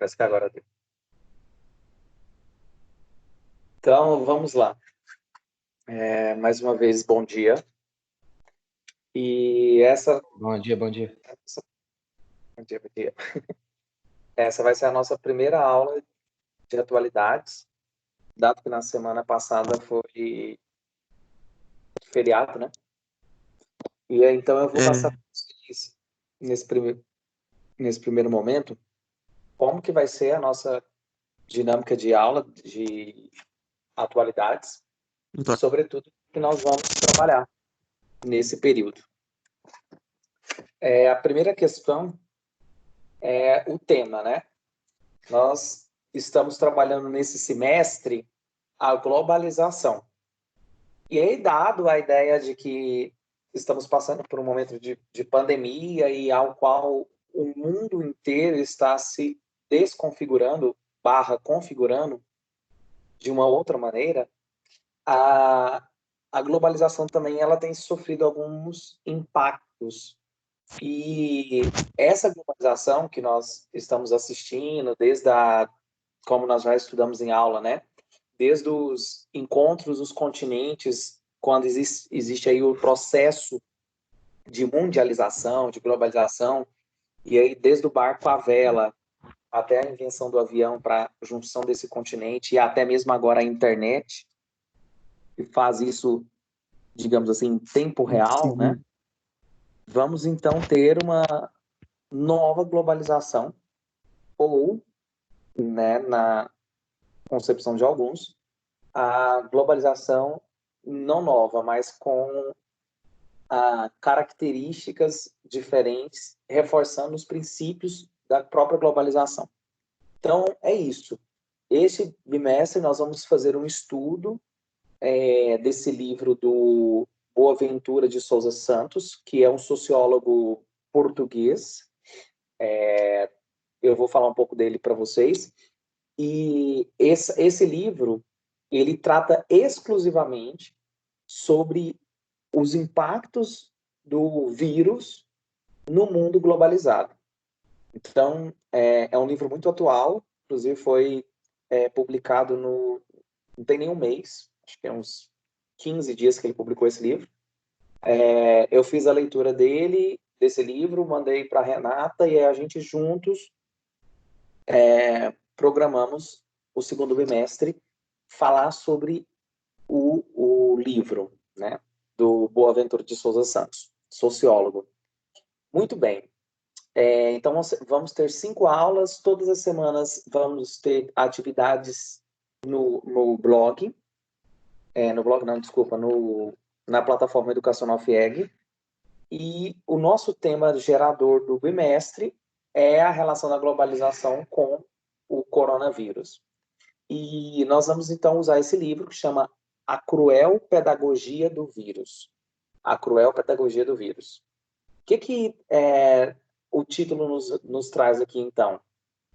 Parece que agora deu. Então, vamos lá. Mais uma vez, bom dia. E essa... Bom dia, bom dia. Bom dia, bom dia. Essa vai ser a nossa primeira aula de atualidades, dado que na semana passada foi feriado, né? E então eu vou passar para vocês, nesse primeiro momento, como que vai ser a nossa dinâmica de aula de atualidades, e sobretudo que nós vamos trabalhar nesse período. A primeira questão é o tema, né? Nós estamos trabalhando nesse semestre a globalização. E aí, dado a ideia de que estamos passando por um momento de pandemia e ao qual o mundo inteiro está se desconfigurando, configurando de uma outra maneira, a globalização também ela tem sofrido alguns impactos. E essa globalização que nós estamos assistindo, como nós já estudamos em aula, né? Desde os encontros dos continentes, quando existe aí o processo de mundialização, de globalização, e aí desde o barco à vela até a invenção do avião para a junção desse continente, e até mesmo agora a internet, que faz isso, digamos assim, em tempo real, né? Vamos então ter uma nova globalização, ou, né, na concepção de alguns, a globalização não nova, mas com características diferentes, reforçando os princípios da própria globalização. Então, é isso. Este bimestre nós vamos fazer um estudo desse livro do Boaventura de Souza Santos, que é um sociólogo português. Eu vou falar um pouco dele para vocês. E esse livro, ele trata exclusivamente sobre os impactos do vírus no mundo globalizado. Então, é um livro muito atual, inclusive foi publicado não tem nenhum mês, acho que é uns 15 dias que ele publicou esse livro. Eu fiz a leitura desse livro, mandei para a Renata e a gente juntos programamos o segundo bimestre falar sobre o livro, né, do Boaventura de Souza Santos, sociólogo. Muito bem. Então, vamos ter 5 aulas, todas as semanas vamos ter atividades no blog, no blog não, desculpa, na plataforma Educacional FIEG, e o nosso tema gerador do bimestre é a relação da globalização com o coronavírus. E nós vamos, então, usar esse livro que chama A Cruel Pedagogia do Vírus. A Cruel Pedagogia do Vírus. O que o título nos traz aqui, então?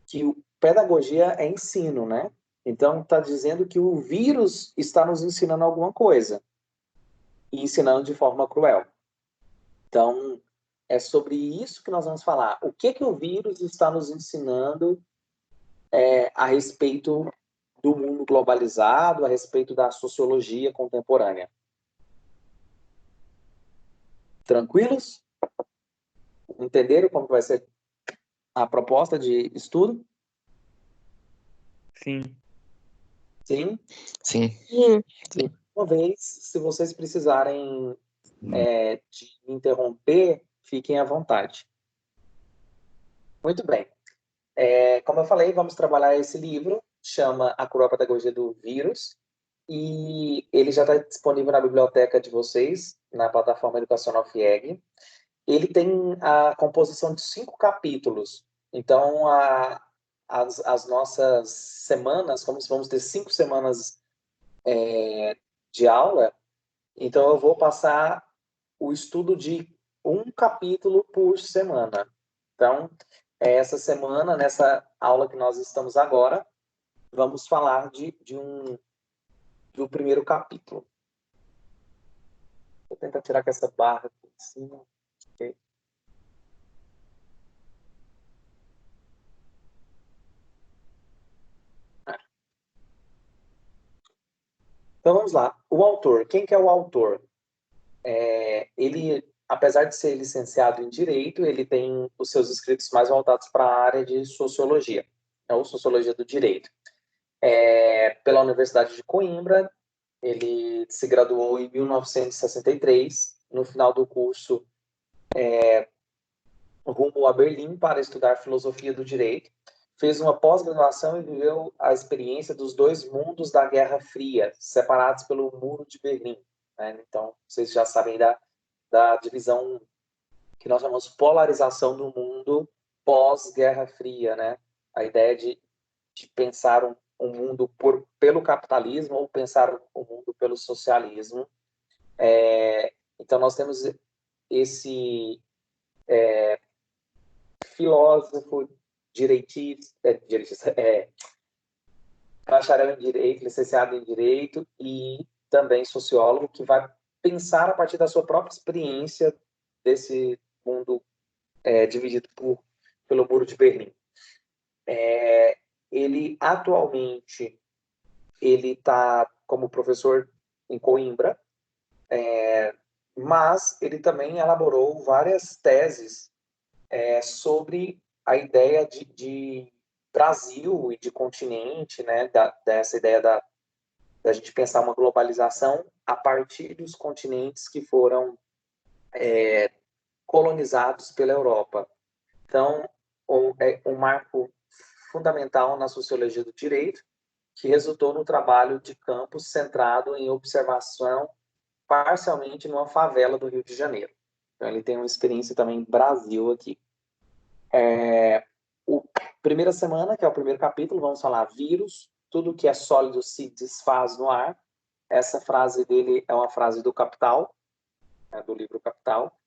Que pedagogia é ensino, né? Então, está dizendo que o vírus está nos ensinando alguma coisa. E ensinando de forma cruel. Então, é sobre isso que nós vamos falar. O que o vírus está nos ensinando a respeito do mundo globalizado, a respeito da sociologia contemporânea. Tranquilos? Entenderam como vai ser a proposta de estudo? Sim. Sim? Sim. E, uma vez, se vocês precisarem de me interromper, fiquem à vontade. Muito bem. Como eu falei, vamos trabalhar esse livro, chama A Cruel Pedagogia do Vírus, e ele já está disponível na biblioteca de vocês, na plataforma Educacional FIEG. Ele tem a composição de 5 capítulos. Então, as nossas semanas, como vamos ter 5 semanas de aula, então eu vou passar o estudo de um capítulo por semana. Então, essa semana, nessa aula que nós estamos agora, vamos falar do primeiro capítulo. Vou tentar tirar com essa barra aqui em cima. Então vamos lá. O autor, quem que é o autor? Ele, apesar de ser licenciado em Direito, ele tem os seus escritos mais voltados para a área de Sociologia, ou Sociologia do Direito. Pela Universidade de Coimbra, ele se graduou em 1963, no final do curso rumo a Berlim para estudar Filosofia do Direito, fez uma pós-graduação e viveu a experiência dos dois mundos da Guerra Fria, separados pelo Muro de Berlim. Né? Então, vocês já sabem da divisão que nós chamamos polarização do mundo pós-Guerra Fria, né? A ideia de pensar um mundo pelo capitalismo ou pensar o mundo pelo socialismo. Então, nós temos esse filósofo, bacharel em Direito, licenciado em Direito e também sociólogo, que vai pensar a partir da sua própria experiência desse mundo dividido pelo Muro de Berlim. Ele, atualmente, ele está como professor em Coimbra, mas ele também elaborou várias teses sobre a ideia de Brasil e de continente, né, dessa ideia da gente pensar uma globalização a partir dos continentes que foram colonizados pela Europa. Então, um marco fundamental na sociologia do direito, que resultou no trabalho de campo centrado em observação parcialmente numa favela do Rio de Janeiro. Então, ele tem uma experiência também Brasil aqui. Primeira semana, que é o primeiro capítulo, vamos falar vírus, tudo que é sólido se desfaz no ar. Essa frase dele é uma frase do Capital, do livro Capital.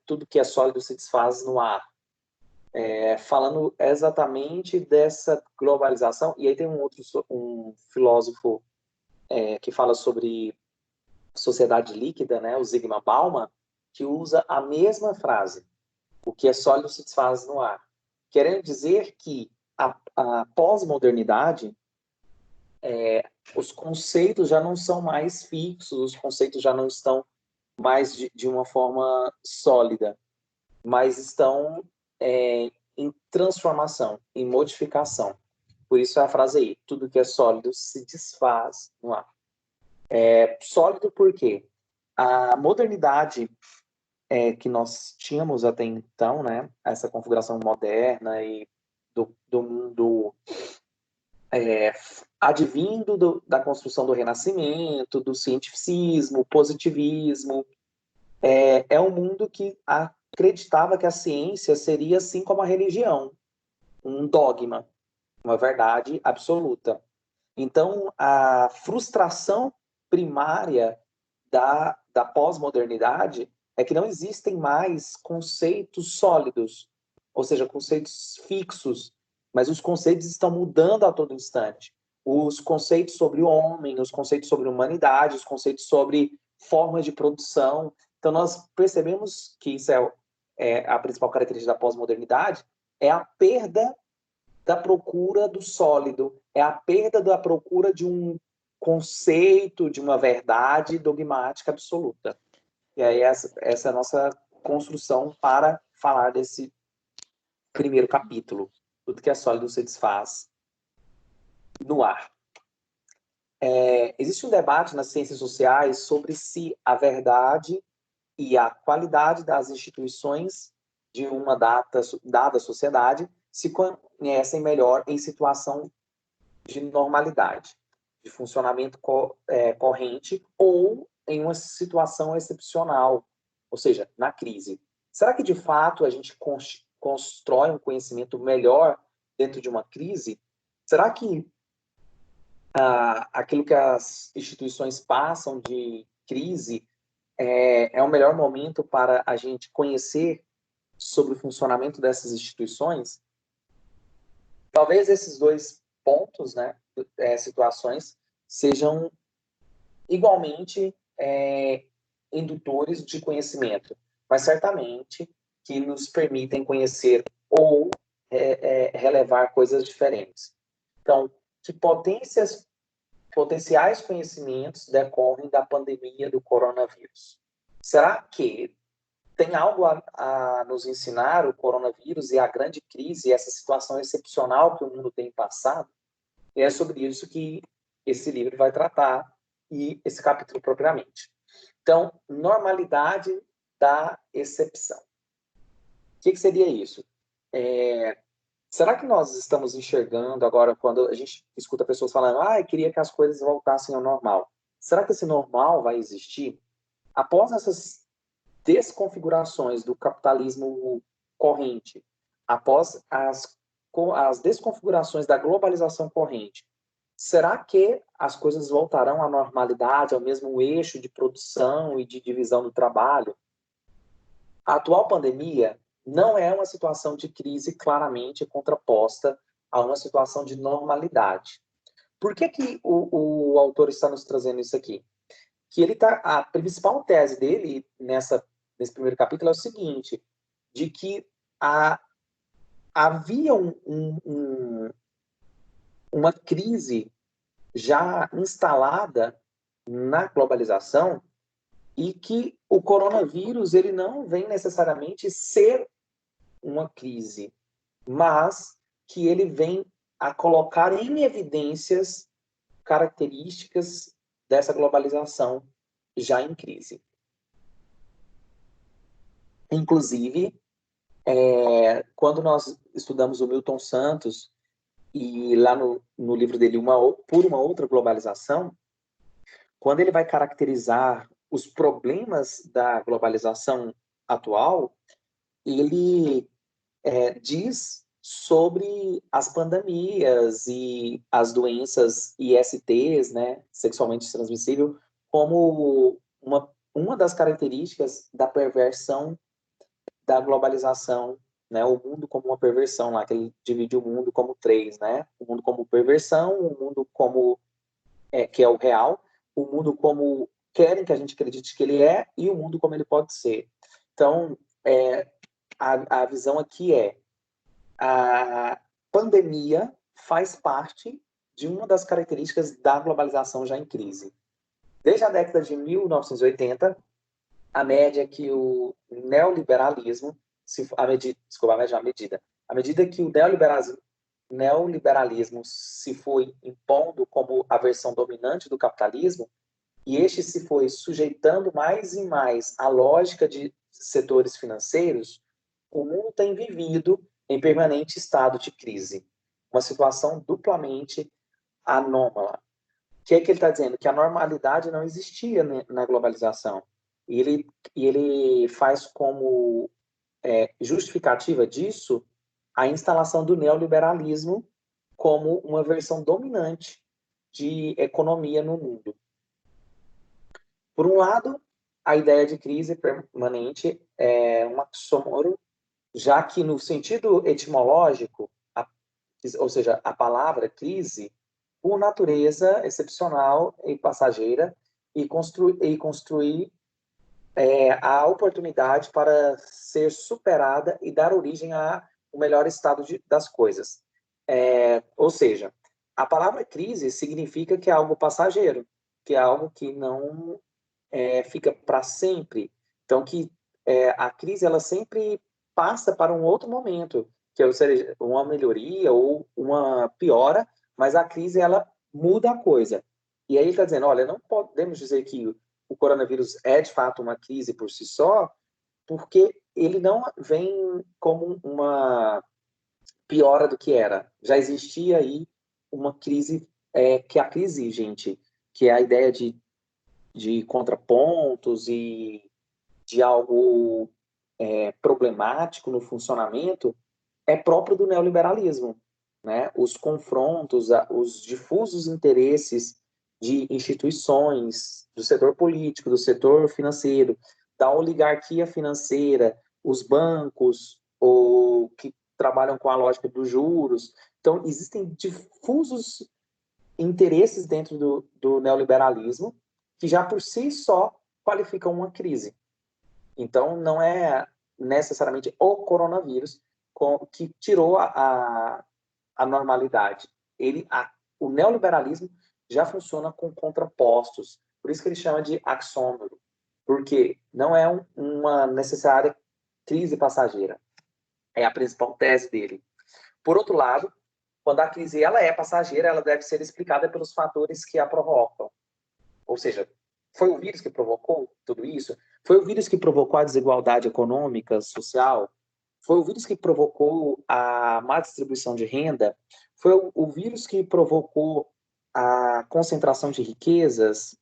Tudo que é sólido se desfaz no ar. Falando exatamente dessa globalização. E aí tem um filósofo que fala sobre sociedade líquida, né, o Zygmunt Bauman, que usa a mesma frase. O que é sólido se desfaz no ar. Querendo dizer que a pós-modernidade, os conceitos já não são mais fixos, os conceitos já não estão mais de uma forma sólida, mas estão em transformação, em modificação. Por isso é a frase aí, tudo que é sólido se desfaz no ar. Sólido por quê? A modernidade que nós tínhamos até então, né, essa configuração moderna e do mundo advindo da construção do Renascimento, do cientificismo, positivismo, é um mundo que acreditava que a ciência seria assim como a religião, um dogma, uma verdade absoluta. Então, a frustração primária da pós-modernidade é que não existem mais conceitos sólidos, ou seja, conceitos fixos, mas os conceitos estão mudando a todo instante. Os conceitos sobre o homem, os conceitos sobre humanidade, os conceitos sobre formas de produção. Então, nós percebemos que isso é a principal característica da pós-modernidade, é a perda da procura do sólido, é a perda da procura de um conceito, de uma verdade dogmática absoluta. E aí essa é a nossa construção para falar desse primeiro capítulo. Tudo que é sólido se desfaz no ar. Existe um debate nas ciências sociais sobre se a verdade e a qualidade das instituições de uma dada sociedade se conhecem melhor em situação de normalidade, de funcionamento corrente ou em uma situação excepcional, ou seja, na crise. Será que, de fato, a gente constrói um conhecimento melhor dentro de uma crise? Será que aquilo que as instituições passam de crise é o melhor momento para a gente conhecer sobre o funcionamento dessas instituições? Talvez esses dois pontos, né, situações, sejam igualmente indutores de conhecimento, mas certamente que nos permitem conhecer ou relevar coisas diferentes. Então, que potências potenciais conhecimentos decorrem da pandemia do coronavírus. Será que tem algo a nos ensinar o coronavírus e a grande crise, essa situação excepcional que o mundo tem passado? E é sobre isso que esse livro vai tratar, e esse capítulo propriamente. Então, normalidade da excepção. O que seria isso? Será que nós estamos enxergando agora, quando a gente escuta pessoas falando, queria que as coisas voltassem ao normal. Será que esse normal vai existir? Após essas desconfigurações do capitalismo corrente, após as desconfigurações da globalização corrente, será que as coisas voltarão à normalidade, ao mesmo eixo de produção e de divisão do trabalho? A atual pandemia não é uma situação de crise claramente contraposta a uma situação de normalidade. Por que o autor está nos trazendo isso aqui? Que a principal tese dele nesse primeiro capítulo é o seguinte, de que havia uma crise já instalada na globalização e que o coronavírus ele não vem necessariamente ser uma crise, mas que ele vem a colocar em evidências características dessa globalização já em crise. Inclusive, quando nós estudamos o Milton Santos, e lá no livro dele, Por uma Outra Globalização, quando ele vai caracterizar os problemas da globalização atual, ele diz sobre as pandemias e as doenças ISTs, né, sexualmente transmissível, como uma das características da perversão da globalização, né, o mundo como uma perversão, lá que ele divide o mundo como 3, né, o mundo como perversão, o mundo como que é o real, o mundo como querem que a gente acredite que ele é e o mundo como ele pode ser. Então, a visão aqui a pandemia faz parte de uma das características da globalização já em crise. Desde a década de 1980, a média que o neoliberalismo, à medida que o neoliberalismo se foi impondo como a versão dominante do capitalismo, e este se foi sujeitando mais e mais à lógica de setores financeiros, o mundo tem vivido em permanente estado de crise, uma situação duplamente anômala. O que ele está dizendo? Que a normalidade não existia na globalização. E ele faz como justificativa disso a instalação do neoliberalismo como uma versão dominante de economia no mundo. Por um lado, a ideia de crise permanente é um oxímoro, já que no sentido etimológico, ou seja, a palavra crise, por natureza excepcional e passageira, e construir a oportunidade para ser superada e dar origem ao melhor estado das coisas. Ou seja, a palavra crise significa que é algo passageiro, que é algo que não fica para sempre. Então, que a crise ela sempre passa para um outro momento, que é, ou seja, uma melhoria ou uma piora, mas a crise ela muda a coisa. E aí ele está dizendo, olha, não podemos dizer que o coronavírus é de fato uma crise por si só, porque ele não vem como uma piora do que era. Já existia aí uma crise, que é a crise, gente, que é a ideia de contrapontos e de algo problemático no funcionamento, é próprio do neoliberalismo, né? Os confrontos, os difusos interesses de instituições, do setor político, do setor financeiro, da oligarquia financeira, os bancos, ou que trabalham com a lógica dos juros. Então, existem difusos interesses dentro do neoliberalismo que já por si só qualificam uma crise. Então, não é necessariamente o coronavírus que tirou a normalidade. O neoliberalismo já funciona com contrapostos. Por isso que ele chama de axômoro, porque não é uma necessária crise passageira. É a principal tese dele. Por outro lado, quando a crise ela é passageira, ela deve ser explicada pelos fatores que a provocam. Ou seja, foi o vírus que provocou tudo isso? Foi o vírus que provocou a desigualdade econômica, social? Foi o vírus que provocou a má distribuição de renda? Foi o vírus que provocou a concentração de riquezas?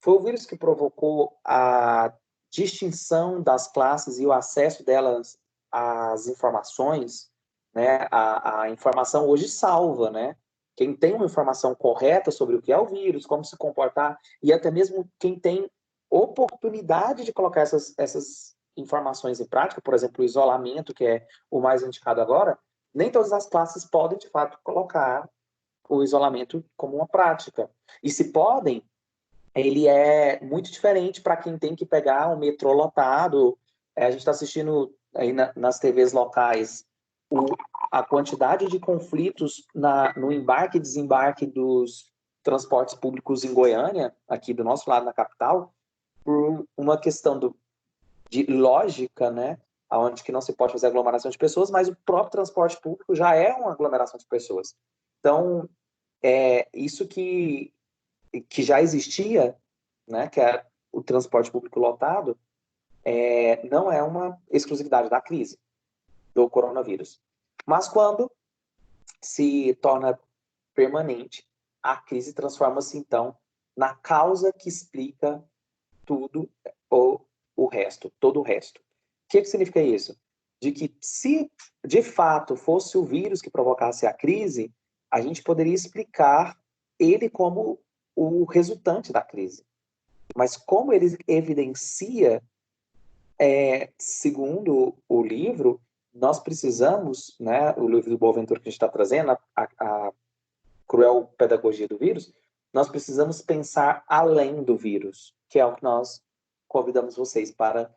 Foi o vírus que provocou a distinção das classes e o acesso delas às informações? Né? A informação hoje salva, né? Quem tem uma informação correta sobre o que é o vírus, como se comportar, e até mesmo quem tem oportunidade de colocar essas informações em prática, por exemplo, o isolamento, que é o mais indicado agora, nem todas as classes podem, de fato, colocar o isolamento como uma prática. E se podem, ele é muito diferente para quem tem que pegar um metrô lotado. A gente está assistindo aí nas TVs locais a quantidade de conflitos no embarque e desembarque dos transportes públicos em Goiânia, aqui do nosso lado na capital, por uma questão de lógica, né? Onde que não se pode fazer aglomeração de pessoas, mas o próprio transporte público já é uma aglomeração de pessoas. Então, isso que já existia, né, que é o transporte público lotado, não é uma exclusividade da crise do coronavírus. Mas quando se torna permanente, a crise transforma-se, então, na causa que explica tudo o resto, todo o resto. O que significa isso? De que se, de fato, fosse o vírus que provocasse a crise, a gente poderia explicar ele como o resultante da crise. Mas como ele evidencia, segundo o livro, nós precisamos, né, o livro do Boaventura que a gente está trazendo, a cruel pedagogia do vírus, nós precisamos pensar além do vírus, que é o que nós convidamos vocês para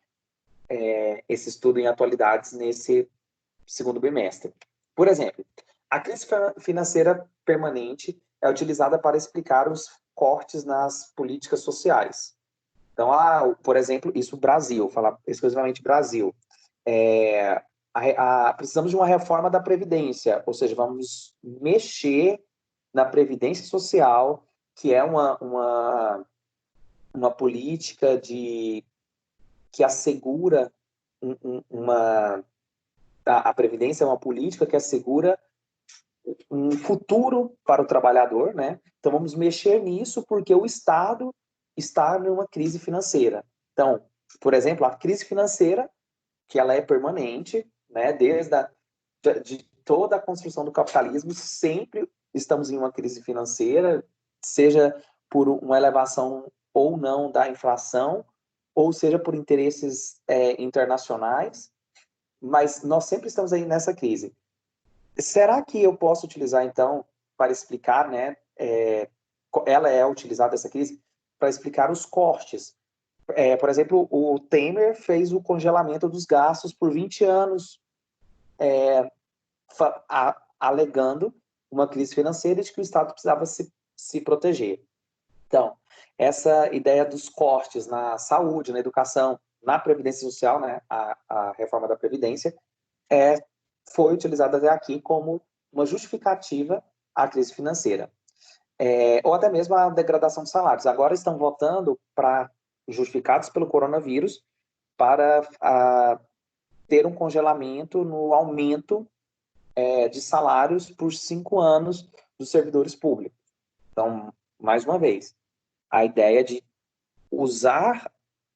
esse estudo em atualidades nesse segundo bimestre. Por exemplo, a crise financeira permanente é utilizada para explicar os cortes nas políticas sociais. Então, por exemplo, isso Brasil, falar exclusivamente Brasil. Precisamos de uma reforma da Previdência, ou seja, vamos mexer na Previdência Social, que é uma política que assegura a Previdência é uma política que assegura um futuro para o trabalhador, né? Então vamos mexer nisso porque o Estado está numa crise financeira. Então, por exemplo, a crise financeira, que ela é permanente, né? Desde de toda a construção do capitalismo, sempre estamos em uma crise financeira, seja por uma elevação ou não da inflação, ou seja por interesses internacionais, mas nós sempre estamos aí nessa crise. Será que eu posso utilizar, então, para explicar, né, ela é utilizada, essa crise, para explicar os cortes? Por exemplo, o Temer fez o congelamento dos gastos por 20 anos, alegando uma crise financeira de que o Estado precisava se proteger. Então, essa ideia dos cortes na saúde, na educação, na Previdência Social, né, a reforma da Previdência, foi utilizada até aqui como uma justificativa à crise financeira. Ou até mesmo a degradação dos salários. Agora estão votando para, justificados pelo coronavírus, para ter um congelamento no aumento de salários por 5 anos dos servidores públicos. Então, mais uma vez, a ideia de usar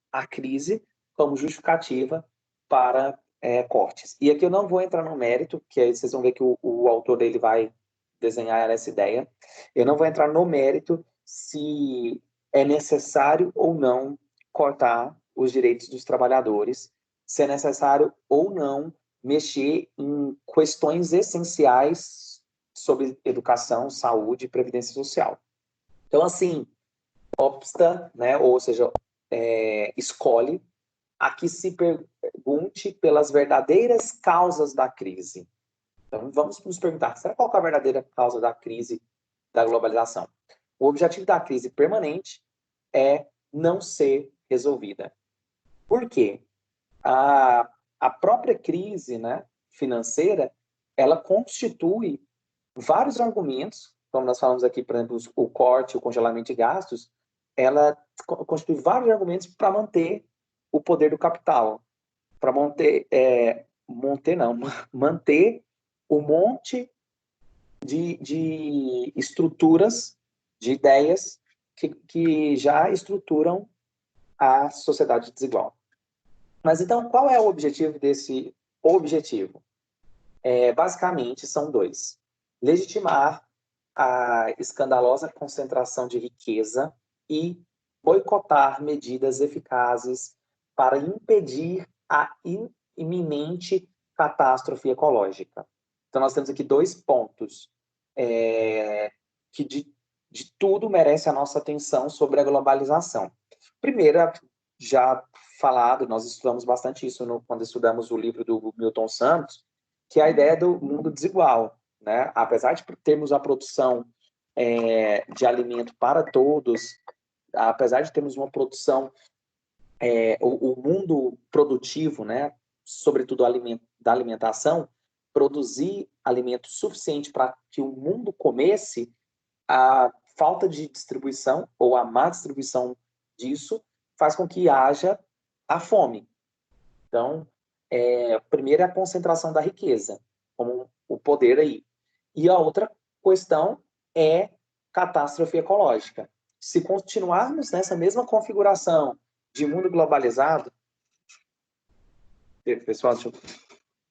a crise como justificativa para cortes. E aqui eu não vou entrar no mérito, que aí vocês vão ver que o autor dele vai desenhar essa ideia. Eu não vou entrar no mérito se é necessário ou não cortar os direitos dos trabalhadores, se é necessário ou não mexer em questões essenciais sobre educação, saúde e previdência social. Então, assim, obsta, né, ou seja, escolhe a que se pergunte pelas verdadeiras causas da crise. Então, vamos nos perguntar, será qual é a verdadeira causa da crise da globalização? O objetivo da crise permanente é não ser resolvida. Por quê? A própria crise, né, financeira, ela constitui vários argumentos, como nós falamos aqui, por exemplo, o corte, o congelamento de gastos, ela constitui vários argumentos para manter o poder do capital, para manter um monte de estruturas, de ideias que já estruturam a sociedade desigual. Mas então, qual é o objetivo desse objetivo? Basicamente, são dois. Legitimar a escandalosa concentração de riqueza e boicotar medidas eficazes para impedir a iminente catástrofe ecológica. Então, nós temos aqui dois pontos que de tudo merece a nossa atenção sobre a globalização. Primeiro, já falado, nós estudamos bastante isso quando estudamos o livro do Milton Santos, que é a ideia do mundo desigual, né? Apesar de termos a produção de alimento para todos, apesar de termos uma produção, o mundo produtivo, né? Sobretudo da alimentação, produzir alimento suficiente para que o mundo comesse, a falta de distribuição ou a má distribuição disso faz com que haja a fome. Então, primeiro é a concentração da riqueza, como o poder aí. E a outra questão é catástrofe ecológica. Se continuarmos nessa mesma configuração de mundo globalizado... Pessoal, deixa eu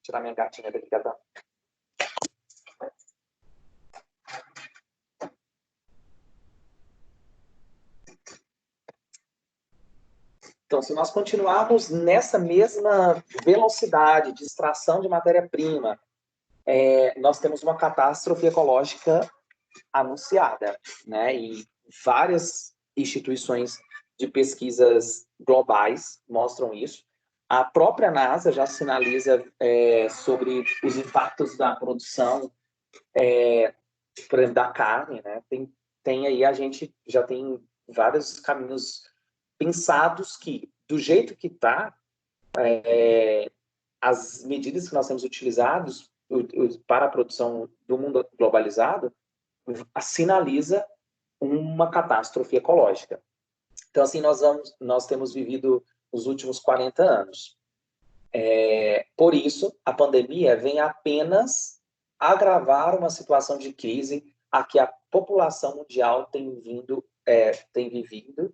tirar minha gatinha daqui, tá? Então, se nós continuarmos nessa mesma velocidade de extração de matéria-prima, nós temos uma catástrofe ecológica anunciada, né? E várias instituições de pesquisas globais mostram isso. A própria NASA já sinaliza sobre os impactos da produção, por exemplo, da carne, né? Tem aí, a gente já tem vários caminhos pensados que, do jeito que está, as medidas que nós temos utilizados para a produção do mundo globalizado sinaliza uma catástrofe ecológica. Então, assim, nós temos vivido os últimos 40 anos. Por isso, a pandemia vem apenas agravar uma situação de crise a que a população mundial tem vivido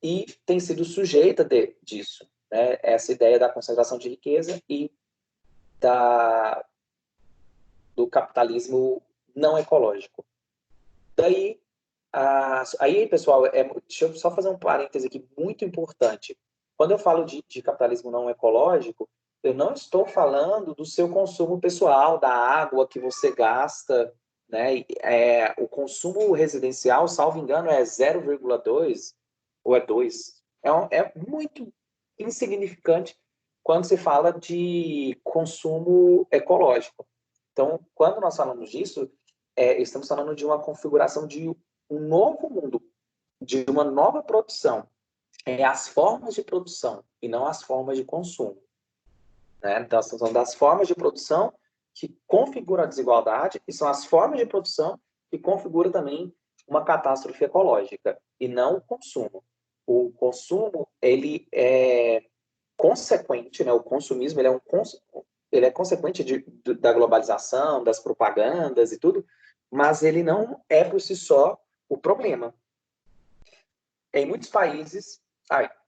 e tem sido sujeita disso, né? Essa ideia da concentração de riqueza e do capitalismo não ecológico. Daí, aí, pessoal, deixa eu só fazer um parêntese aqui muito importante. Quando eu falo de capitalismo não ecológico, eu não estou falando do seu consumo pessoal, da água que você gasta, né? O consumo residencial, salvo engano, é 0,2 ou é 2. É muito insignificante quando se fala de consumo ecológico. Então, quando nós falamos disso, estamos falando de uma configuração de um novo mundo, de uma nova produção. As formas de produção e não as formas de consumo, né? Então, estamos falando das formas de produção que configuram a desigualdade e são as formas de produção que configuram também uma catástrofe ecológica e não o consumo. O consumo, ele é consequente, né? O consumismo, ele é consequente da globalização, das propagandas e tudo, mas ele não é por si só o problema. Em muitos países,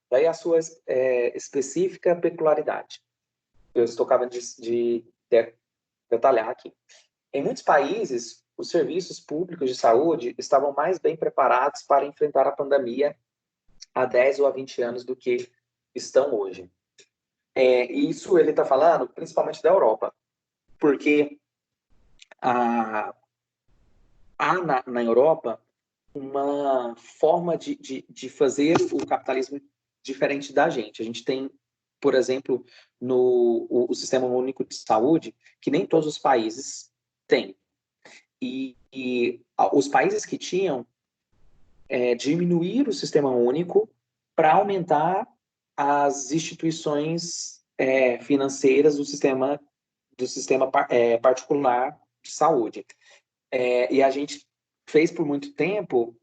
daí a sua específica peculiaridade. Eu estou acabando de detalhar aqui. Em muitos países, os serviços públicos de saúde estavam mais bem preparados para enfrentar a pandemia há 10 ou há 20 anos do que estão hoje. Isso ele está falando principalmente da Europa, porque há na Europa uma forma de fazer o capitalismo diferente da gente. A gente tem, por exemplo, o Sistema Único de Saúde, que nem todos os países têm. E os países que tinham diminuir o sistema único para aumentar as instituições financeiras do sistema particular de saúde. E a gente fez por muito tempo,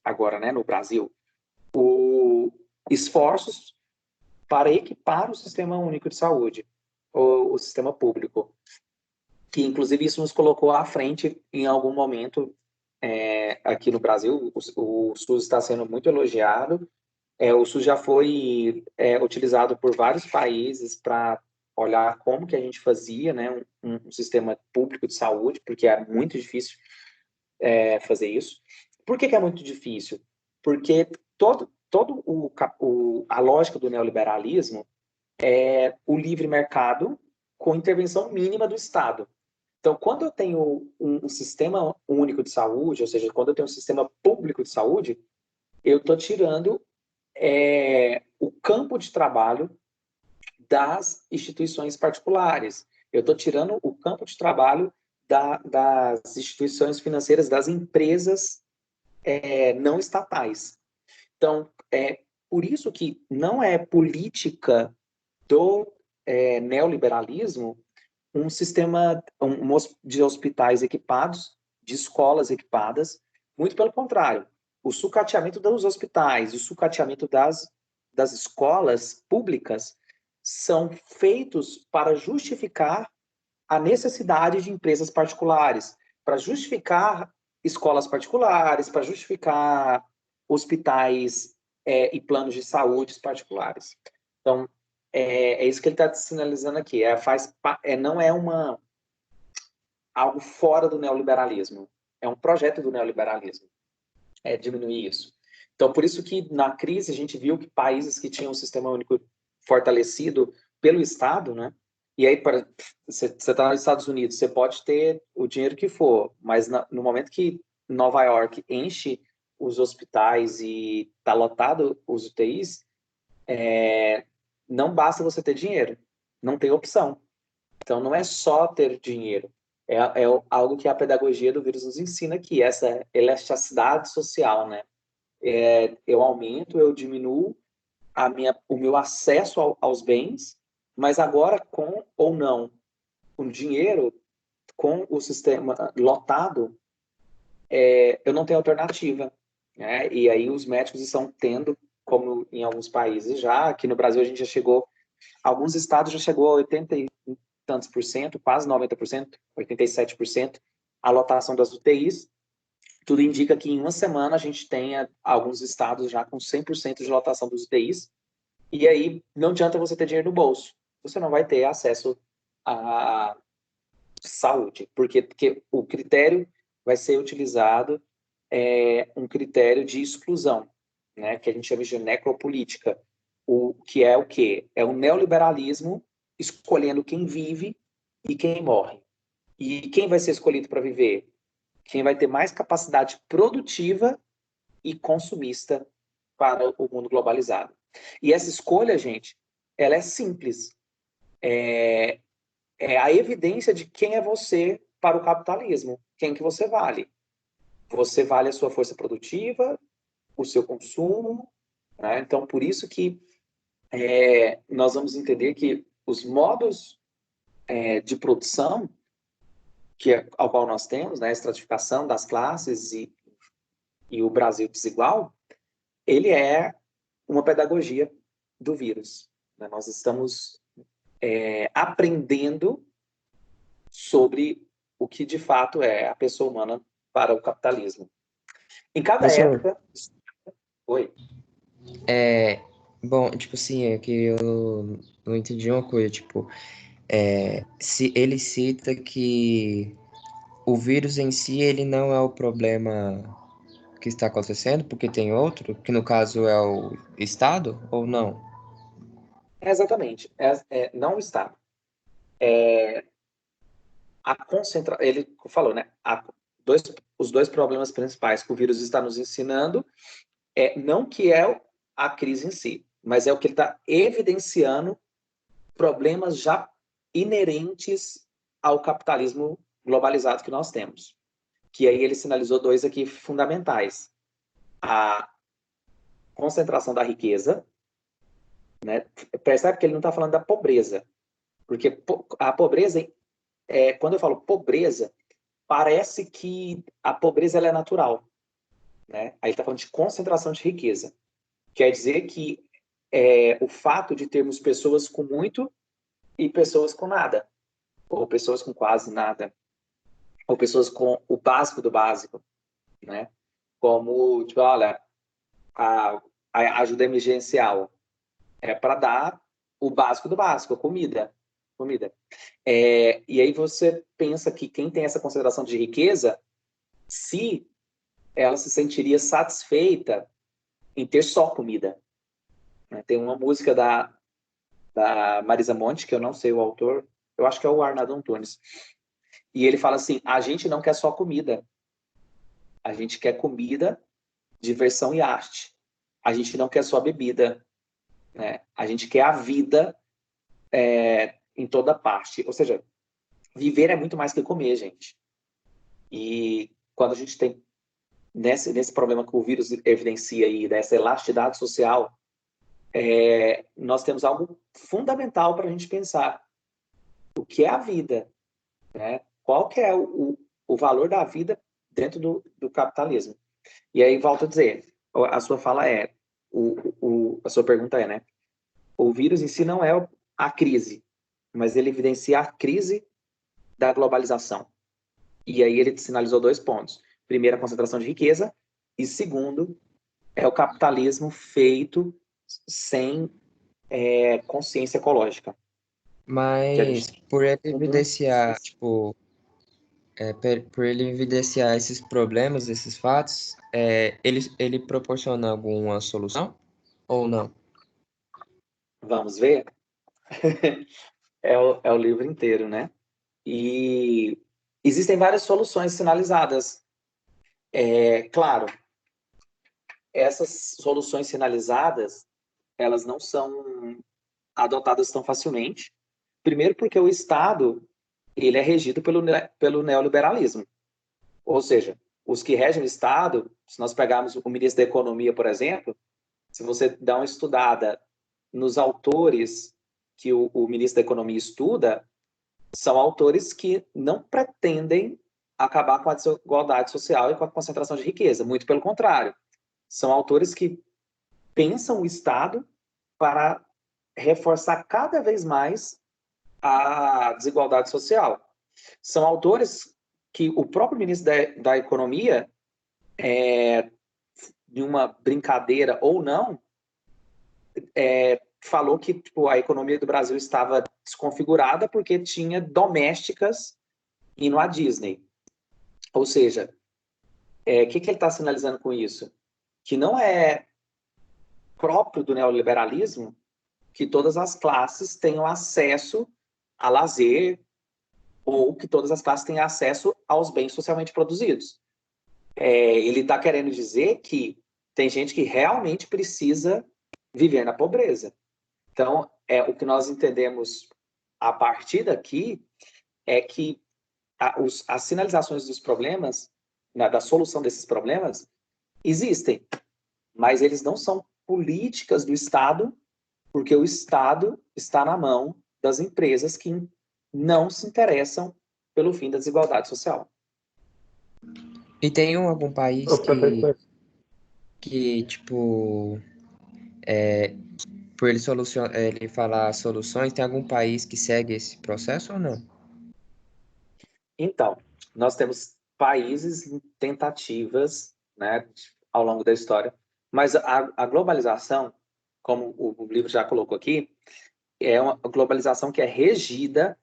agora, né, no Brasil, esforços para equipar o sistema único de saúde, o sistema público, que inclusive isso nos colocou à frente em algum momento aqui no Brasil. O SUS está sendo muito elogiado. O SUS já foi utilizado por vários países para olhar como que a gente fazia, né, um sistema público de saúde, porque é muito difícil fazer isso. Por que é muito difícil? Porque a lógica do neoliberalismo é o livre mercado com intervenção mínima do Estado. Então, quando eu tenho um sistema único de saúde, ou seja, quando eu tenho um sistema público de saúde, eu estou tirando o campo de trabalho das instituições particulares. Eu estou tirando o campo de trabalho das instituições financeiras, das empresas não estatais. Então, por isso que não é política do neoliberalismo um sistema de hospitais equipados, de escolas equipadas, muito pelo contrário. O sucateamento dos hospitais, o sucateamento das escolas públicas são feitos para justificar a necessidade de empresas particulares, para justificar escolas particulares, para justificar hospitais e planos de saúde particulares. Então, é isso que ele está sinalizando aqui. Não é algo fora do neoliberalismo. É um projeto do neoliberalismo. Diminuir isso. Então, por isso que na crise a gente viu que países que tinham um sistema único fortalecido pelo Estado, né? E aí, você está nos Estados Unidos, você pode ter o dinheiro que for, mas no momento que Nova York enche os hospitais e está lotado os UTIs, não basta você ter dinheiro, não tem opção. Então, não é só ter dinheiro, é algo que a pedagogia do vírus nos ensina aqui, essa elasticidade social, né? Eu aumento, eu diminuo o meu acesso aos bens, mas agora com ou não, com dinheiro, com o sistema lotado, eu não tenho alternativa, né? E aí os médicos estão tendo, como em alguns países já, aqui no Brasil a gente já chegou, alguns estados já chegou a 80 e tantos por cento, quase 90%, 87%, a lotação das UTIs. Tudo indica que em uma semana a gente tenha alguns estados já com 100% de lotação dos UTIs, e aí não adianta você ter dinheiro no bolso, você não vai ter acesso à saúde, porque o critério vai ser utilizado um critério de exclusão, né, que a gente chama de necropolítica, que é o quê? É o neoliberalismo escolhendo quem vive e quem morre. E quem vai ser escolhido para viver? Quem vai ter mais capacidade produtiva e consumista para o mundo globalizado. E essa escolha, gente, ela é simples. É a evidência de quem é você para o capitalismo. Quem que você vale? Você vale a sua força produtiva, o seu consumo, né? Então, por isso que nós vamos entender que os modos de produção ao qual nós temos, né, a estratificação das classes e o Brasil desigual, ele é uma pedagogia do vírus, né? Nós estamos aprendendo sobre o que de fato é a pessoa humana para o capitalismo. Em cada Professor, época... Oi. bom, tipo assim, é que eu não entendi uma coisa, tipo, se ele cita que o vírus em si, ele não é o problema que está acontecendo, porque tem outro, que no caso é o Estado, ou não? Exatamente. Não está. Ele falou, né? Os dois problemas principais que o vírus está nos ensinando não que é a crise em si, mas é o que ele está evidenciando problemas já inerentes ao capitalismo globalizado que nós temos. que aí ele sinalizou dois aqui fundamentais. A concentração da riqueza, né? Percebe que ele não está falando da pobreza, porque a pobreza, quando eu falo pobreza, parece que a pobreza ela é natural, né? Aí está falando de concentração de riqueza. Quer dizer que o fato de termos pessoas com muito e pessoas com nada, ou pessoas com quase nada, ou pessoas com o básico do básico, né? Como, tipo, olha, a ajuda emergencial é para dar o básico do básico, comida. E aí você pensa que quem tem essa consideração de riqueza, se ela se sentiria satisfeita em ter só comida. Tem uma música da Marisa Monte, que eu não sei o autor, eu acho que é o Arnaldo Antunes, e ele fala assim, a gente não quer só comida, a gente quer comida, diversão e arte. A gente não quer só bebida, né? A gente quer a vida em toda parte. Ou seja, viver é muito mais que comer, gente. E quando a gente tem nesse problema que o vírus evidencia aí, dessa elasticidade social, nós temos algo fundamental para a gente pensar. O que é a vida? Né? Qual que é o valor da vida dentro do capitalismo? E aí, volto a dizer, a sua fala a sua pergunta né? O vírus em si não é a crise, mas ele evidencia a crise da globalização. E aí ele sinalizou dois pontos. Primeiro, a concentração de riqueza, e segundo, é o capitalismo feito sem consciência ecológica. Que a Mas gente... por ele Uhum. evidenciar, tipo, por ele evidenciar esses problemas, esses fatos, ele proporciona alguma solução ou não? Vamos ver? É o livro inteiro, né? E existem várias soluções sinalizadas. Claro, essas soluções sinalizadas, elas não são adotadas tão facilmente. Primeiro porque o Estado ele é regido pelo neoliberalismo. Ou seja, os que regem o Estado, se nós pegarmos o ministro da Economia, por exemplo, se você dá uma estudada nos autores que o ministro da Economia estuda, são autores que não pretendem acabar com a desigualdade social e com a concentração de riqueza. Muito pelo contrário. São autores que pensam o Estado para reforçar cada vez mais a desigualdade social. São autores que o próprio ministro da Economia, de uma brincadeira ou não, falou que tipo, a economia do Brasil estava desconfigurada porque tinha domésticas indo à Disney. Ou seja, que ele está sinalizando com isso? Que não é próprio do neoliberalismo que todas as classes tenham acesso a lazer ou que todas as classes tenham acesso aos bens socialmente produzidos. Ele está querendo dizer que tem gente que realmente precisa viver na pobreza. Então, o que nós entendemos a partir daqui é que as sinalizações dos problemas, da solução desses problemas, existem, mas eles não são políticas do Estado, porque o Estado está na mão das empresas que não se interessam pelo fim da desigualdade social. E tem algum país Perfeito. que tipo, por ele falar soluções, tem algum país que segue esse processo ou não? Então, nós temos países em tentativas, né, ao longo da história, mas a globalização, como o livro já colocou aqui, é uma globalização que é regida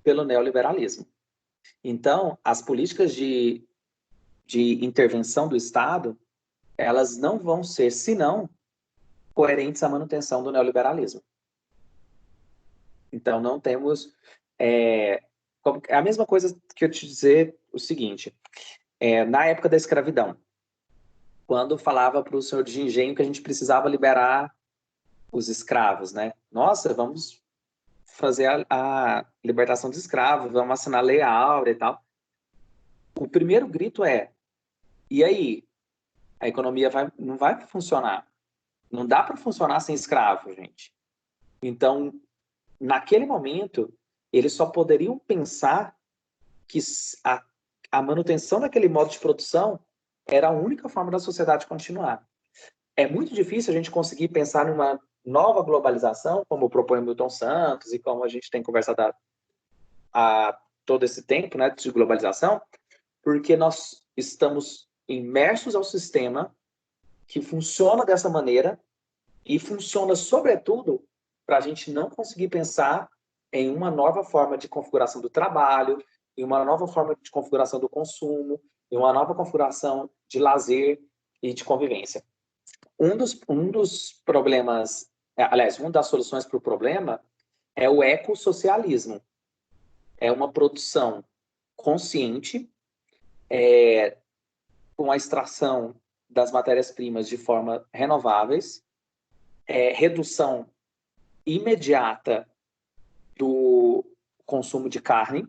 pelo neoliberalismo. Então, as políticas de intervenção do Estado, elas não vão ser, senão, coerentes à manutenção do neoliberalismo. Então, não temos... É a mesma coisa que eu te dizer o seguinte, na época da escravidão, quando falava para o senhor de engenho que a gente precisava liberar os escravos, né? Nossa, vamos fazer a libertação dos escravos, vamos assinar a Lei Áurea e tal. o primeiro grito é, e aí? A economia não vai funcionar. Não dá para funcionar sem escravo, gente. Então, naquele momento, eles só poderiam pensar que a manutenção daquele modo de produção era a única forma da sociedade continuar. É muito difícil a gente conseguir pensar numa nova globalização, como propõe Milton Santos e como a gente tem conversado há todo esse tempo, né, de globalização, porque nós estamos imersos ao sistema que funciona dessa maneira e funciona, sobretudo, para a gente não conseguir pensar em uma nova forma de configuração do trabalho, em uma nova forma de configuração do consumo, em uma nova configuração de lazer e de convivência. Um dos problemas, aliás, uma das soluções para o problema é o ecossocialismo. É uma produção consciente, com a extração das matérias-primas de forma renováveis, redução imediata do consumo de carne,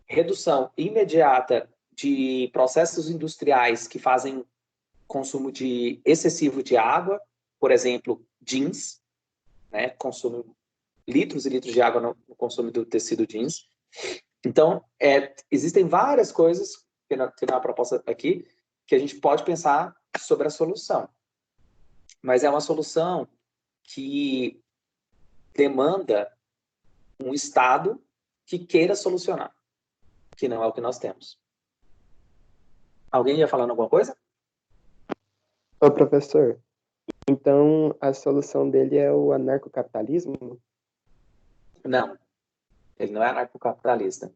redução imediata de processos industriais que fazem consumo excessivo de água, por exemplo, jeans, né, consumo litros e litros de água no consumo do tecido jeans. Então, existem várias coisas que na proposta aqui que a gente pode pensar sobre a solução. Mas é uma solução que demanda um Estado que queira solucionar, que não é o que nós temos. Alguém ia falando alguma coisa? Ô, professor, então a solução dele é o anarcocapitalismo? Não, ele não é anarcocapitalista.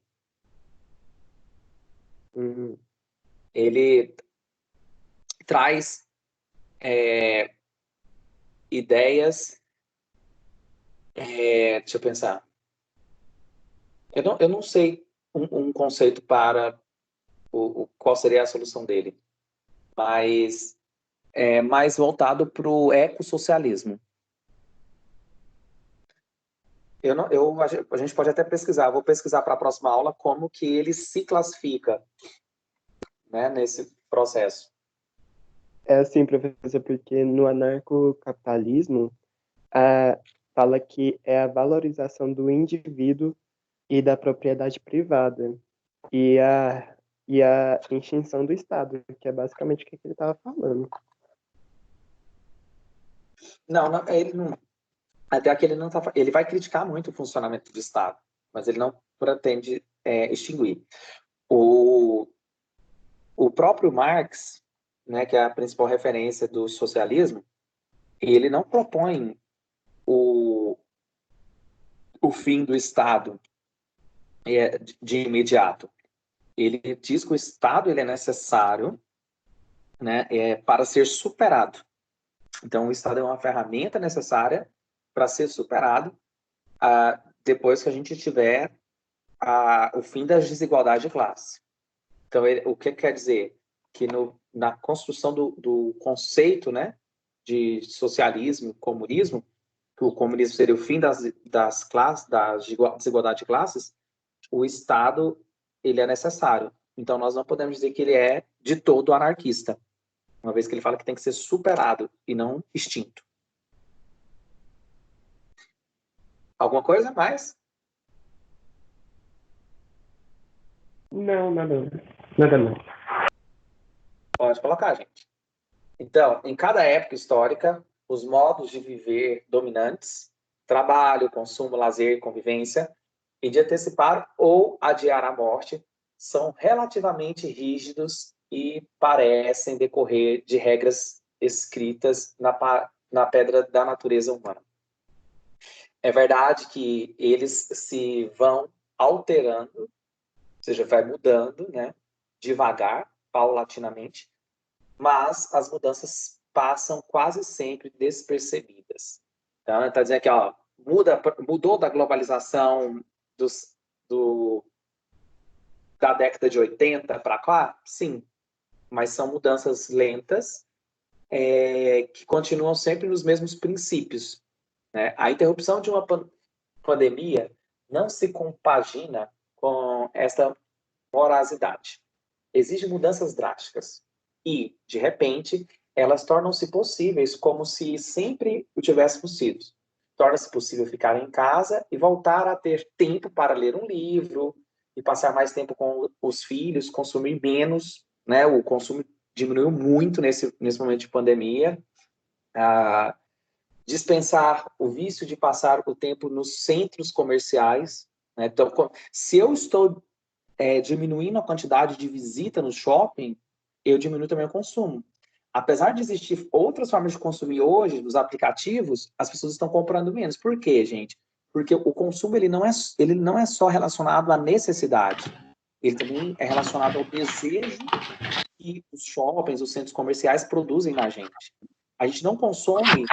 Ele traz ideias... deixa eu pensar. Eu não sei um conceito para qual seria a solução dele, mas é mais voltado para o ecossocialismo. A gente pode até pesquisar, vou pesquisar para a próxima aula como que ele se classifica, né, nesse processo. É assim, professor, porque no anarcocapitalismo fala que é a valorização do indivíduo e da propriedade privada e a extinção do Estado, que é basicamente o que ele estava falando. Não, ele não. Até aqui ele não tá, ele vai criticar muito o funcionamento do Estado, mas ele não pretende extinguir. O próprio Marx, né, que é a principal referência do socialismo, ele não propõe o fim do Estado de imediato. Ele diz que o Estado ele é necessário, né, para ser superado. Então, o Estado é uma ferramenta necessária para ser superado depois que a gente tiver o fim das desigualdades de classe. Então, o que quer dizer? Que na construção do conceito, né, de socialismo e comunismo, que o comunismo seria o fim das classes, da desigualdade de classes, o Estado ele é necessário. Então, nós não podemos dizer que ele é de todo anarquista, uma vez que ele fala que tem que ser superado e não extinto. Alguma coisa mais? Não, nada não. Pode colocar, gente. Então, em cada época histórica, os modos de viver dominantes, trabalho, consumo, lazer, convivência, e de antecipar ou adiar a morte, são relativamente rígidos e parecem decorrer de regras escritas na pedra da natureza humana. É verdade que eles se vão alterando, ou seja, vai mudando, né, devagar, paulatinamente, mas as mudanças passam quase sempre despercebidas. Então, está dizendo aqui, ó, mudou da globalização da década de 80 para cá? Sim, mas são mudanças lentas que continuam sempre nos mesmos princípios, né? A interrupção de uma pandemia não se compagina com esta morosidade. exige mudanças drásticas. E, de repente, elas tornam-se possíveis como se sempre o tivéssemos sido. Torna-se possível ficar em casa e voltar a ter tempo para ler um livro e passar mais tempo com os filhos, consumir menos, né? O consumo diminuiu muito nesse momento de pandemia. Dispensar o vício de passar o tempo nos centros comerciais, né? Então, se eu estou diminuindo a quantidade de visita no shopping, eu diminuo também o consumo. Apesar de existir outras formas de consumir hoje, nos aplicativos, as pessoas estão comprando menos. Por quê, gente? Porque o consumo ele não é só relacionado à necessidade. Ele também é relacionado ao desejo que os shoppings, os centros comerciais produzem na gente. A gente não consome,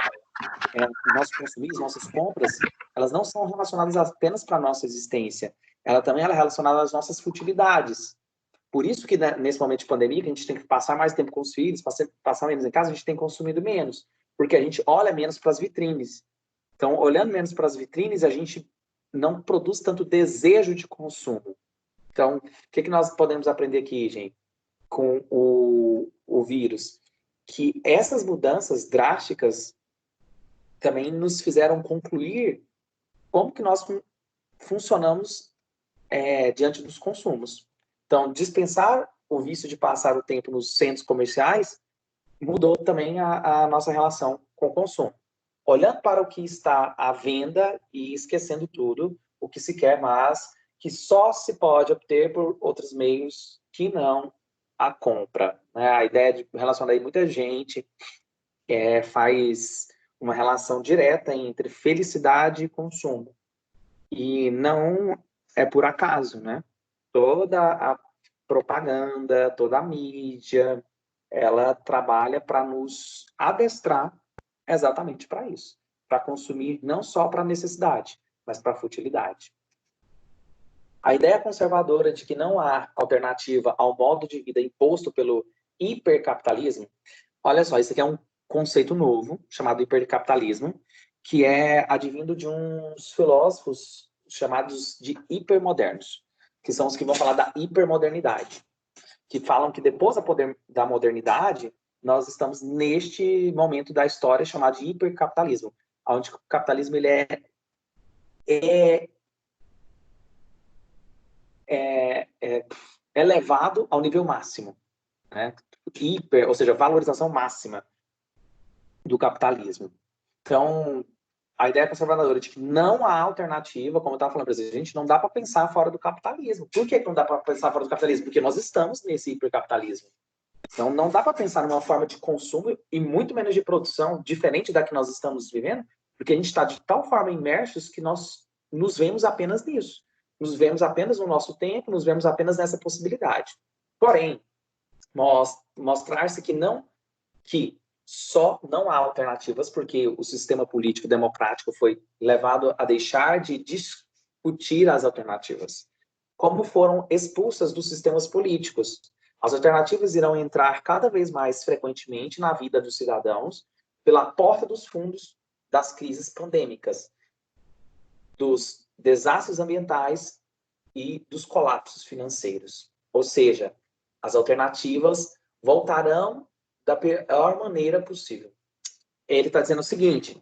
nossos consumos, nossas compras, elas não são relacionadas apenas para a nossa existência. Ela também é relacionada às nossas futilidades. Por isso que, né, nesse momento de pandemia, que a gente tem que passar mais tempo com os filhos, passar menos em casa, a gente tem consumido menos, porque a gente olha menos para as vitrines. Então, olhando menos para as vitrines, a gente não produz tanto desejo de consumo. Então, o que nós podemos aprender aqui, gente, com o vírus? Que essas mudanças drásticas também nos fizeram concluir como que nós funcionamos diante dos consumos. Então, dispensar o vício de passar o tempo nos centros comerciais mudou também a nossa relação com o consumo. Olhando para o que está à venda e esquecendo tudo o que se quer, mas que só se pode obter por outros meios que não a compra. Né? A ideia de relacionar aí muita gente faz uma relação direta entre felicidade e consumo. E não é por acaso, né? Toda a propaganda, toda a mídia, ela trabalha para nos adestrar exatamente para isso, para consumir não só para necessidade, mas para futilidade. A ideia conservadora de que não há alternativa ao modo de vida imposto pelo hipercapitalismo, olha só, isso aqui é um conceito novo, chamado hipercapitalismo, que é advindo de uns filósofos chamados de hipermodernos, que são os que vão falar da hipermodernidade, que falam que depois da modernidade, nós estamos neste momento da história chamado de hipercapitalismo, onde o capitalismo ele é elevado ao nível máximo, né? Hiper, ou seja, valorização máxima do capitalismo. Então, a ideia conservadora de que não há alternativa, como eu estava falando para vocês, gente, não dá para pensar fora do capitalismo. Por que não dá para pensar fora do capitalismo? Porque nós estamos nesse hipercapitalismo. Então, não dá para pensar numa forma de consumo e muito menos de produção diferente da que nós estamos vivendo, porque a gente está de tal forma imersos que nós nos vemos apenas nisso. Nos vemos apenas no nosso tempo, nos vemos apenas nessa possibilidade. Porém, mostrar-se que só não há alternativas, porque o sistema político democrático foi levado a deixar de discutir as alternativas. Como foram expulsas dos sistemas políticos. As alternativas irão entrar cada vez mais frequentemente na vida dos cidadãos pela porta dos fundos das crises pandêmicas, dos desastres ambientais e dos colapsos financeiros. Ou seja, as alternativas voltarão da pior maneira possível. Ele está dizendo o seguinte,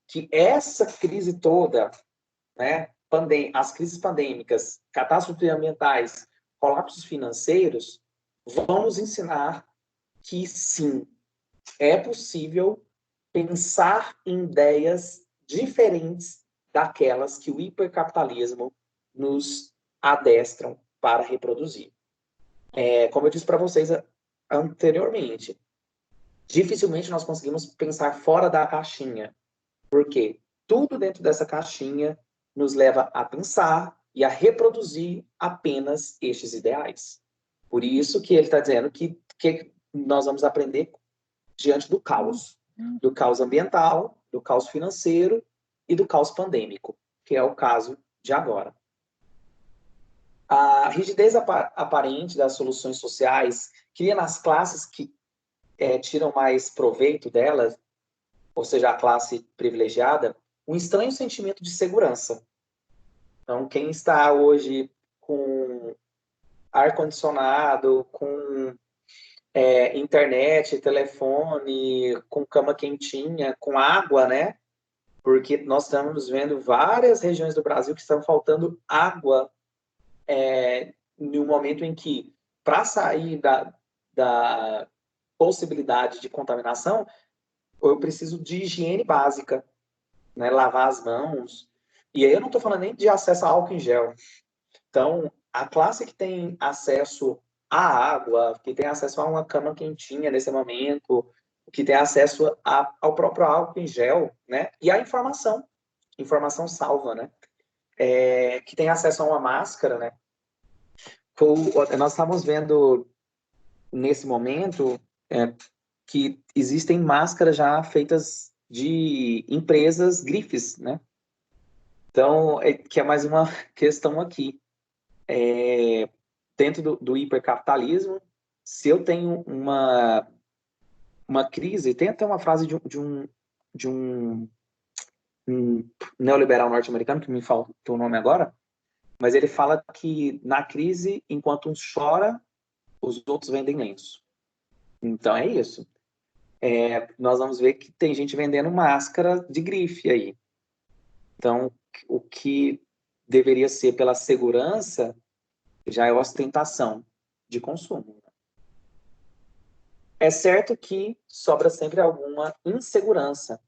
que essa crise toda, né, as crises pandêmicas, catástrofes ambientais, colapsos financeiros, vão nos ensinar que sim, é possível pensar em ideias diferentes daquelas que o hipercapitalismo nos adestram para reproduzir. Como eu disse para vocês anteriormente, dificilmente nós conseguimos pensar fora da caixinha, porque tudo dentro dessa caixinha nos leva a pensar e a reproduzir apenas estes ideais. Por isso que ele está dizendo que nós vamos aprender diante do caos ambiental, do caos financeiro e do caos pandêmico, que é o caso de agora. A rigidez aparente das soluções sociais cria nas classes que tiram mais proveito delas, ou seja, a classe privilegiada, um estranho sentimento de segurança. Então, quem está hoje com ar-condicionado, com internet, telefone, com cama quentinha, com água, né? Porque nós estamos vendo várias regiões do Brasil que estão faltando água no momento em que, para sair da possibilidade de contaminação, eu preciso de higiene básica, né? Lavar as mãos. E aí eu não estou falando nem de acesso a álcool em gel. Então, a classe que tem acesso à água, que tem acesso a uma cama quentinha nesse momento, que tem acesso ao próprio álcool em gel, né? E a informação salva, né? Que tem acesso a uma máscara, né? Nós estamos vendo nesse momento que existem máscaras já feitas de empresas grifes, né? Então, que é mais uma questão aqui. Dentro do hipercapitalismo, se eu tenho uma crise, tem até uma frase de um neoliberal norte-americano, que me faltou o nome agora, mas ele fala que na crise, enquanto uns chora, os outros vendem lenço. Então é isso. Nós vamos ver que tem gente vendendo máscara de grife aí. Então, o que deveria ser pela segurança já é ostentação de consumo. É certo que sobra sempre alguma insegurança,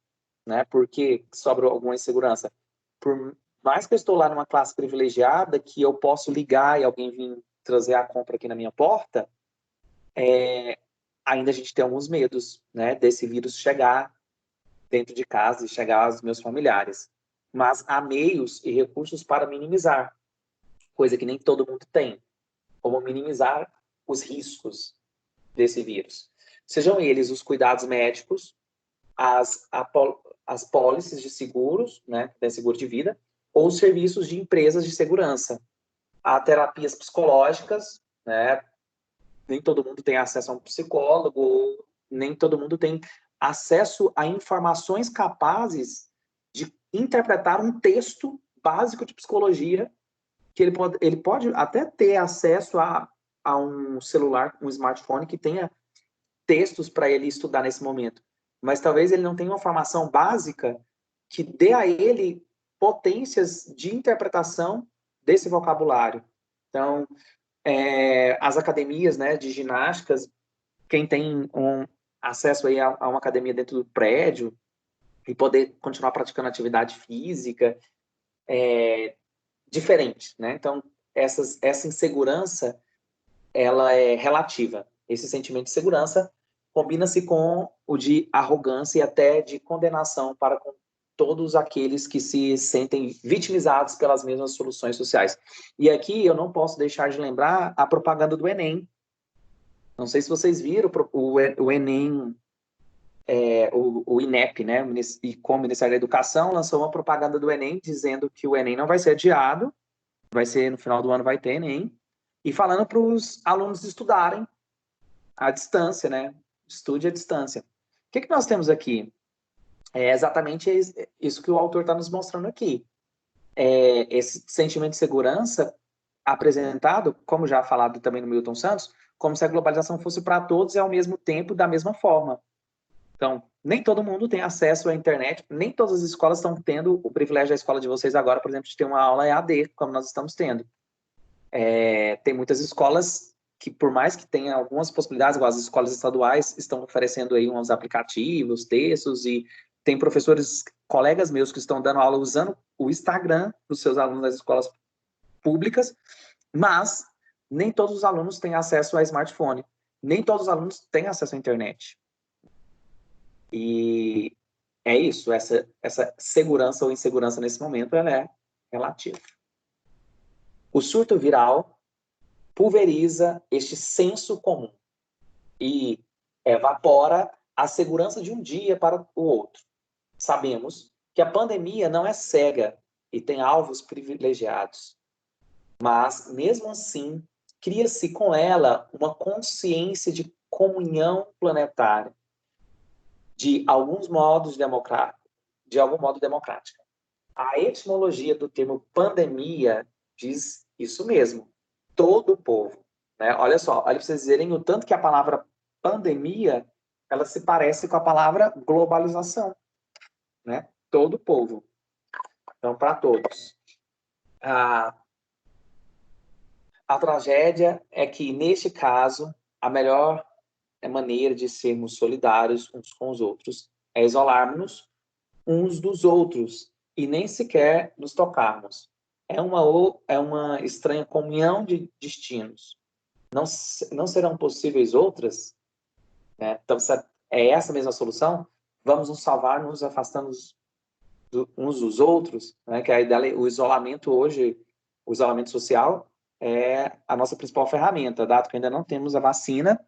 né? Por que sobra alguma insegurança? Por mais que eu estou lá numa classe privilegiada, que eu posso ligar e alguém vir trazer a compra aqui na minha porta, ainda a gente tem alguns medos, né? Desse vírus chegar dentro de casa e chegar aos meus familiares. Mas há meios e recursos para minimizar, coisa que nem todo mundo tem. Como minimizar os riscos desse vírus. Sejam eles os cuidados médicos, as pólices de seguros, né, tem seguro de vida, ou os serviços de empresas de segurança. Há terapias psicológicas, né, nem todo mundo tem acesso a um psicólogo, nem todo mundo tem acesso a informações capazes de interpretar um texto básico de psicologia, que ele pode até ter acesso a um celular, um smartphone que tenha textos para ele estudar nesse momento. Mas talvez ele não tenha uma formação básica que dê a ele potências de interpretação desse vocabulário. Então, as academias, né, de ginásticas, quem tem acesso aí a uma academia dentro do prédio e poder continuar praticando atividade física, diferente, né? Então, essa insegurança, ela é relativa. Esse sentimento de segurança combina-se com o de arrogância e até de condenação para com todos aqueles que se sentem vitimizados pelas mesmas soluções sociais. E aqui eu não posso deixar de lembrar a propaganda do Enem. Não sei se vocês viram o Enem, o INEP, né, e com o Ministério da Educação, lançou uma propaganda do Enem dizendo que o Enem não vai ser adiado, vai ser no final do ano, vai ter Enem, e falando para os alunos estudarem à distância, né? Estude à distância. O que nós temos aqui? É exatamente isso que o autor está nos mostrando aqui. Esse sentimento de segurança apresentado, como já falado também no Milton Santos, como se a globalização fosse para todos e ao mesmo tempo, da mesma forma. Então, nem todo mundo tem acesso à internet, nem todas as escolas estão tendo o privilégio da escola de vocês agora, por exemplo, de ter uma aula EAD, como nós estamos tendo. Tem muitas escolas que, por mais que tenha algumas possibilidades, igual as escolas estaduais estão oferecendo aí uns aplicativos, textos, e tem professores, colegas meus que estão dando aula usando o Instagram dos seus alunos das escolas públicas, mas nem todos os alunos têm acesso a smartphone, nem todos os alunos têm acesso à internet. E é isso, essa segurança ou insegurança nesse momento, ela é relativa. O surto viral pulveriza este senso comum e evapora a segurança de um dia para o outro. Sabemos que a pandemia não é cega e tem alvos privilegiados, mas, mesmo assim, cria-se com ela uma consciência de comunhão planetária, de algum modo democrática. A etimologia do termo pandemia diz isso mesmo, todo o povo. né? Olha só, olha para vocês verem o tanto que a palavra pandemia, ela se parece com a palavra globalização, né? Todo povo. Então, para todos. A tragédia é que, neste caso, a melhor maneira de sermos solidários uns com os outros é isolarmos-nos uns dos outros e nem sequer nos tocarmos. É uma estranha comunhão de destinos. Não serão possíveis outras, né? Então, é essa mesma solução? Vamos nos salvar nos afastando uns dos outros, né? Que a ideia, o isolamento hoje, o isolamento social é a nossa principal ferramenta, dado que ainda não temos a vacina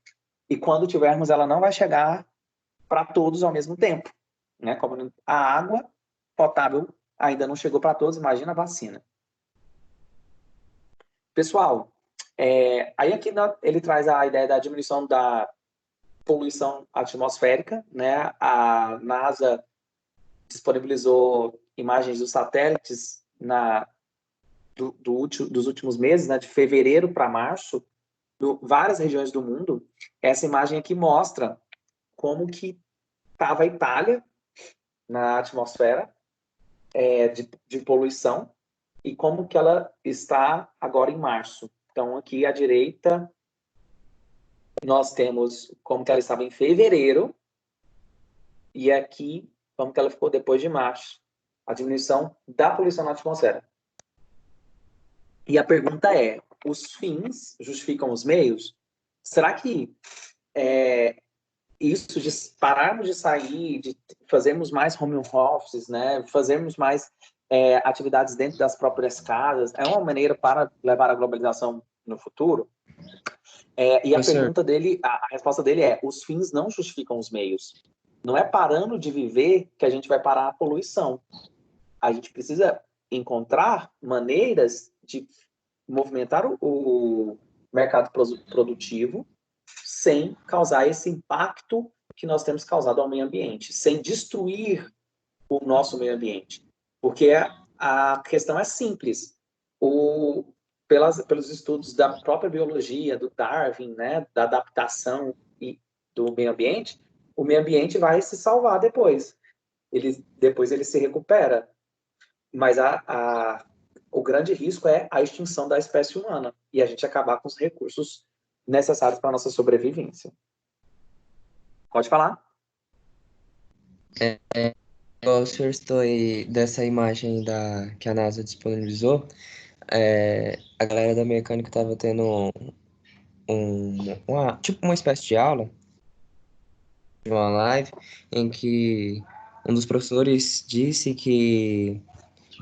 e quando tivermos ela não vai chegar para todos ao mesmo tempo, né? Como a água potável ainda não chegou para todos, imagina a vacina. Pessoal, aí aqui ele traz a ideia da diminuição da poluição atmosférica, né? A NASA disponibilizou imagens dos satélites dos últimos meses, né? De fevereiro para março, várias regiões do mundo. Essa imagem aqui mostra como que estava a Itália na atmosfera de poluição e como que ela está agora em março. Então, aqui à direita, nós temos como que ela estava em fevereiro e aqui como que ela ficou depois de março. A diminuição da poluição na atmosfera. E a pergunta é, os fins justificam os meios? Será que isso de pararmos de sair, de fazermos mais home offices, né, fazermos mais atividades dentro das próprias casas, é uma maneira para levar a globalização no futuro? E a pergunta dele, a resposta dele é: os fins não justificam os meios. Não é parando de viver que a gente vai parar a poluição. A gente precisa encontrar maneiras de movimentar o mercado produtivo sem causar esse impacto que nós temos causado ao meio ambiente, sem destruir o nosso meio ambiente. Porque a questão é simples. Pelos estudos da própria biologia, do Darwin, né, da adaptação e do meio ambiente, o meio ambiente vai se salvar depois. Depois ele se recupera. Mas o grande risco é a extinção da espécie humana e a gente acabar com os recursos necessários para a nossa sobrevivência. Pode falar? Eu estou aí dessa imagem que a NASA disponibilizou. A galera da mecânica estava tendo tipo uma espécie de aula, de uma live, em que um dos professores disse que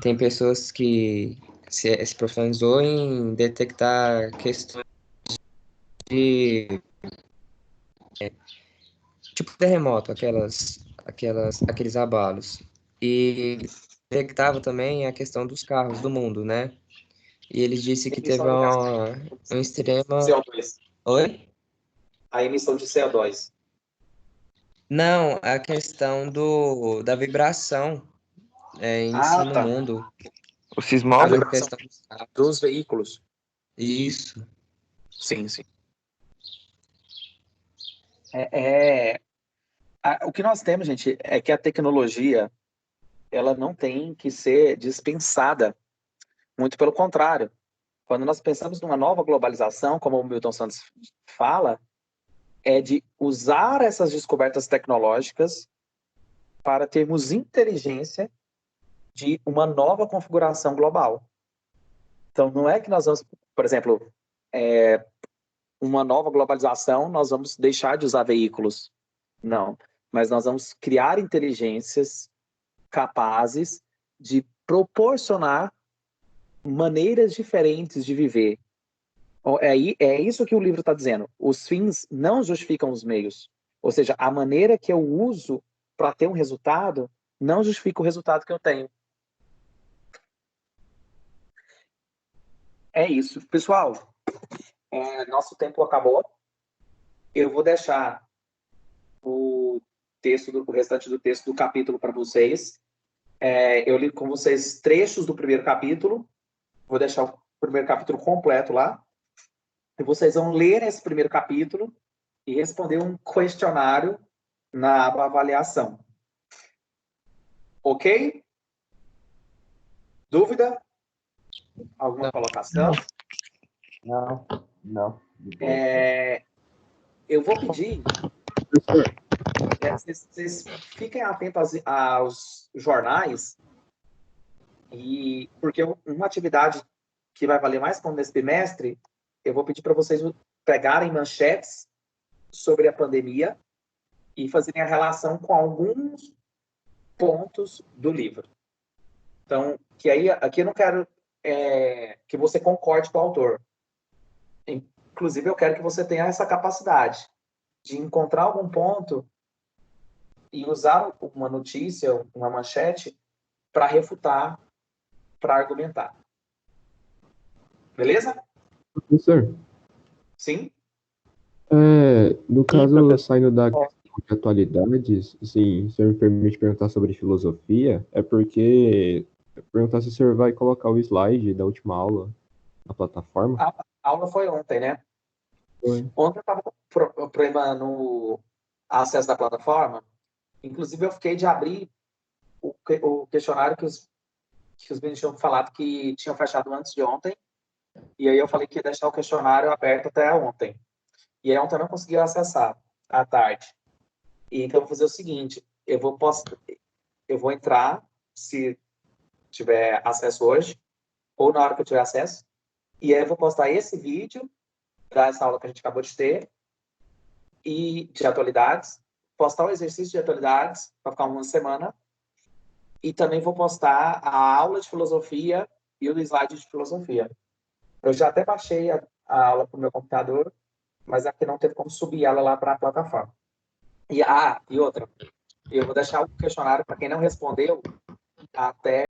tem pessoas que se profissionalizou em detectar questões de tipo terremoto, aqueles abalos. E detectava também a questão dos carros do mundo, né? E ele disse que teve uma extrema... CO2. Oi? A emissão de CO2. Não, a questão da vibração em si no mundo. O sismógrafo? A vibração dos veículos. Isso. Sim, sim. O que nós temos, gente, é que a tecnologia ela não tem que ser dispensada. Muito pelo contrário. Quando nós pensamos numa nova globalização, como o Milton Santos fala, é de usar essas descobertas tecnológicas para termos inteligência de uma nova configuração global. Então, não é que nós vamos, por exemplo, uma nova globalização, nós vamos deixar de usar veículos. Não. Mas nós vamos criar inteligências capazes de proporcionar maneiras diferentes de viver. É isso que o livro está dizendo. Os fins não justificam os meios. Ou seja, a maneira que eu uso para ter um resultado não justifica o resultado que eu tenho. É isso. Pessoal, nosso tempo acabou. Eu vou deixar o restante do texto do capítulo para vocês. Eu li com vocês trechos do primeiro capítulo. Vou deixar o primeiro capítulo completo lá. E vocês vão ler esse primeiro capítulo e responder um questionário na aba avaliação. Ok? Dúvida? Alguma colocação? Não. Eu vou pedir que vocês fiquem atentos aos jornais, porque uma atividade que vai valer mais ponto nesse bimestre, eu vou pedir para vocês pegarem manchetes sobre a pandemia e fazerem a relação com alguns pontos do livro. Então, que aí, aqui eu não quero que você concorde com o autor. Inclusive, eu quero que você tenha essa capacidade de encontrar algum ponto e usar uma notícia, uma manchete, para refutar, para argumentar. Beleza? Professor, Sim? no caso, professor. saindo da questão de atualidades, assim, se o senhor me permite perguntar sobre filosofia, é porque perguntar se o senhor vai colocar o slide da última aula na plataforma. A aula foi ontem, né? Foi. Ontem eu estava com problema no acesso da plataforma. Inclusive, eu fiquei de abrir o questionário que os meninos tinham falado que tinham fechado antes de ontem. E aí eu falei que ia deixar o questionário aberto até ontem. E aí ontem eu não consegui acessar à tarde. E então eu vou fazer o seguinte, eu vou entrar, se tiver acesso hoje, ou na hora que eu tiver acesso, e aí eu vou postar esse vídeo dessa aula que a gente acabou de ter, e de atualidades, postar o exercício de atualidades, para ficar uma semana, e também vou postar a aula de filosofia e o slide de filosofia. Eu já até baixei a aula para o meu computador, mas aqui não teve como subir ela lá para a plataforma. E outra, eu vou deixar o questionário para quem não respondeu até